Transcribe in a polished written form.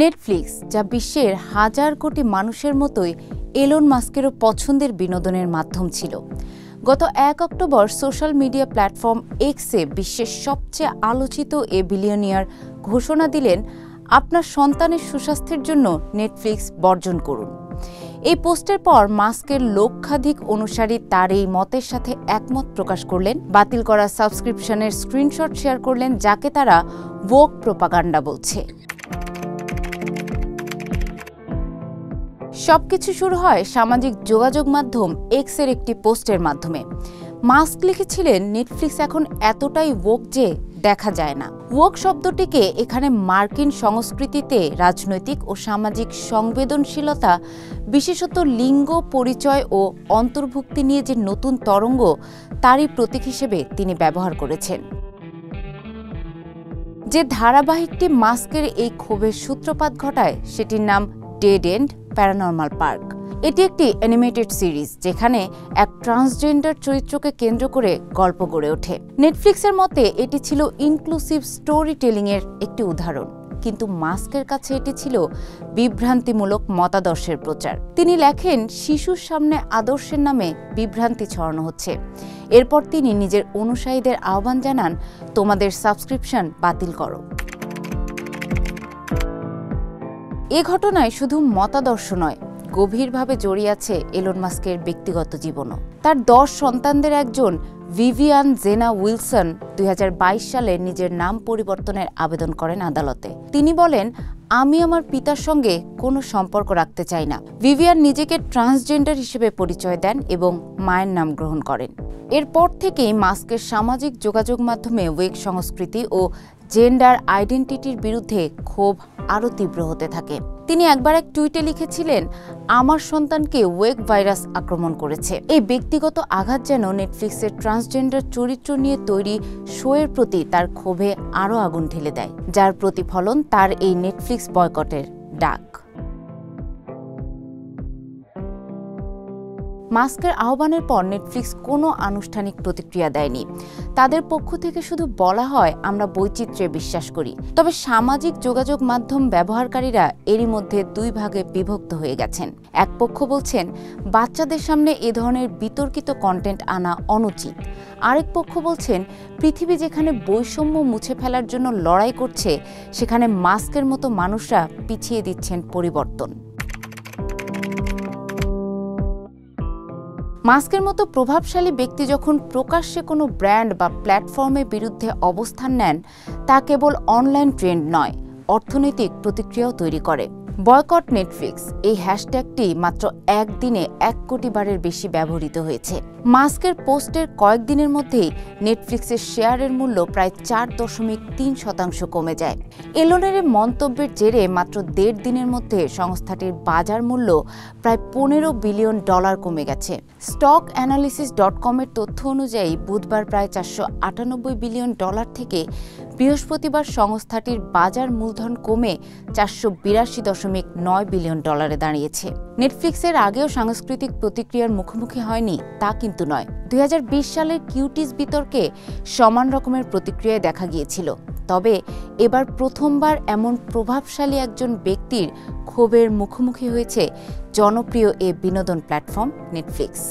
Netflix, যা বিশ্বের হাজার কোটি মানুষের মতোই এলন মাস্কেরও পছন্দের বিনোদনের মাধ্যম ছিল, গত ১ অক্টোবর সোশ্যাল মিডিয়া প্ল্যাটফর্ম এক্সে বিশ্বের সবচেয়ে আলোচিত এ বিলিয়নিয়ার ঘোষণা দিলেন, আপনার সন্তানের সুস্বাস্থ্যের জন্য নেটফ্লিক্স বর্জন করুন। এই পোস্টের পর মাস্কের লক্ষাধিক অনুসারী তার এই মতের সাথে একমত প্রকাশ করলেন, বাতিল করা সাবস্ক্রিপশনের স্ক্রিনশট শেয়ার করলেন, যাকে তারা ভোগ প্রোপাগান্ডা বলছে। সবকিছু শুরু হয় সামাজিক যোগাযোগ মাধ্যম এক্সের একটি পোস্টের মাধ্যমে। মাস্ক লিখেছিলেন, নেটফ্লিক্স এখন এতটাই ওক যে দেখা যায় না। ওক শব্দটিকে এখানে মার্কিন সংস্কৃতিতে রাজনৈতিক ও সামাজিক সংবেদনশীলতা, বিশেষত লিঙ্গ পরিচয় ও অন্তর্ভুক্তি নিয়ে যে নতুন তরঙ্গ, তারই প্রতীক হিসেবে তিনি ব্যবহার করেছেন। যে ধারাবাহিকটি মাস্কের এই ক্ষোভের সূত্রপাত ঘটায় সেটির নাম ডেড এন্ড প্যারানরমাল পার্ক। এটি একটি অ্যানিমেটেড সিরিজ যেখানে এক ট্রান্সজেন্ডার চরিত্রকে কেন্দ্র করে গল্প গড়ে ওঠে। নেটফ্লিক্সের মতে এটি ছিল ইনক্লুসিভ স্টোরি টেলিংয়ের একটি উদাহরণ, কিন্তু মাস্কের কাছে এটি ছিল বিভ্রান্তিমূলক মতাদর্শের প্রচার। তিনি লেখেন, শিশুর সামনে আদর্শের নামে বিভ্রান্তি ছড়ানো হচ্ছে। এরপর তিনি নিজের অনুসারীদের আহ্বান জানান, তোমাদের সাবস্ক্রিপশন বাতিল করো। এ ঘটনায় শুধু মতাদর্শ নয়, গভীরভাবে জড়িয়ে আছে এলন মাস্কের ব্যক্তিগত জীবনও। তার 10 সন্তানদের একজন ভিভিয়ান জেনা উইলসন 2022 সালে নিজের নাম পরিবর্তনের আবেদন করেন আদালতে। তিনি বলেন, আমি আমার পিতার সঙ্গে কোনো সম্পর্ক রাখতে চাই না। ভিভিয়ান নিজেকে ট্রান্সজেন্ডার হিসেবে পরিচয় দেন এবং মায়ের নাম গ্রহণ করেন। এরপর থেকেই মাস্কের সামাজিক যোগাযোগ মাধ্যমে ওয়েক সংস্কৃতি ও জেন্ডার আইডেন্টিটির বিরুদ্ধে ক্ষোভ আরও তীব্র হতে থাকে। তিনি একবার এক টুইটে লিখেছিলেন, আমার সন্তানকে ওয়েক ভাইরাস আক্রমণ করেছে। এই ব্যক্তিগত আঘাত যেন নেটফ্লিক্সের ট্রান্সজেন্ডার চরিত্র নিয়ে তৈরি শোয়ের প্রতি তার ক্ষোভে আরও আগুন ঢেলে দেয়, যার প্রতিফলন তার এই নেটফ্লিক্স বয়কটের ডাক। মাস্কের আহ্বানের পর নেটফ্লিক্স কোনো আনুষ্ঠানিক প্রতিক্রিয়া দেয়নি। তাদের পক্ষ থেকে শুধু বলা হয়, আমরা বৈচিত্র্যে বিশ্বাস করি। তবে সামাজিক যোগাযোগ মাধ্যম ব্যবহারকারীরা এরই মধ্যে 2 ভাগে বিভক্ত হয়ে গেছেন। এক পক্ষ বলছেন, বাচ্চাদের সামনে এ ধরনের বিতর্কিত কন্টেন্ট আনা অনুচিত। আরেক পক্ষ বলছেন, পৃথিবী যেখানে বৈষম্য মুছে ফেলার জন্য লড়াই করছে, সেখানে মাস্কের মতো মানুষরা পিছিয়ে দিচ্ছেন পরিবর্তন। মাস্কের মতো প্রভাবশালী ব্যক্তি যখন প্রকাশ্যে কোনো ব্র্যান্ড বা প্ল্যাটফর্মের বিরুদ্ধে অবস্থান নেন, তা কেবল অনলাইন ট্রেন্ড নয়, অর্থনৈতিক প্রতিক্রিয়াও তৈরি করে। বয়কট নেটফ্লিক্স এই হ্যাশট্যাগটি মাত্র একদিনে 1 কোটি বারের বেশি ব্যবহৃত হয়েছে। মাস্কের পোস্টের কয়েকদিনের মধ্যেই নেটফ্লিক্সের শেয়ারের মূল্য প্রায় 4.3% কমে যায়। এলনের মন্তব্যের জেরে মাত্র 1.5 দিনের মধ্যে সংস্থাটির বাজার মূল্য প্রায় $15 বিলিয়ন কমে গেছে। স্টক অ্যানালিসিস.com এর তথ্য অনুযায়ী বুধবার প্রায় $498 বিলিয়ন থেকে বৃহস্পতিবার সংস্থাটির বাজার মূলধন কমে $482.9 বিলিয়ন দাঁড়িয়েছে। নেটফ্লিক্সের আগেও সাংস্কৃতিক প্রতিক্রিয়ার মুখোমুখি হয়নি তা কিন্তু নয়। 2020 সালের কিউটিজ বিতর্কে সমান রকমের প্রতিক্রিয়া দেখা গিয়েছিল। তবে এবার প্রথমবার এমন প্রভাবশালী একজন ব্যক্তির ক্ষোভের মুখোমুখি হয়েছে জনপ্রিয় এ বিনোদন প্ল্যাটফর্ম নেটফ্লিক্স।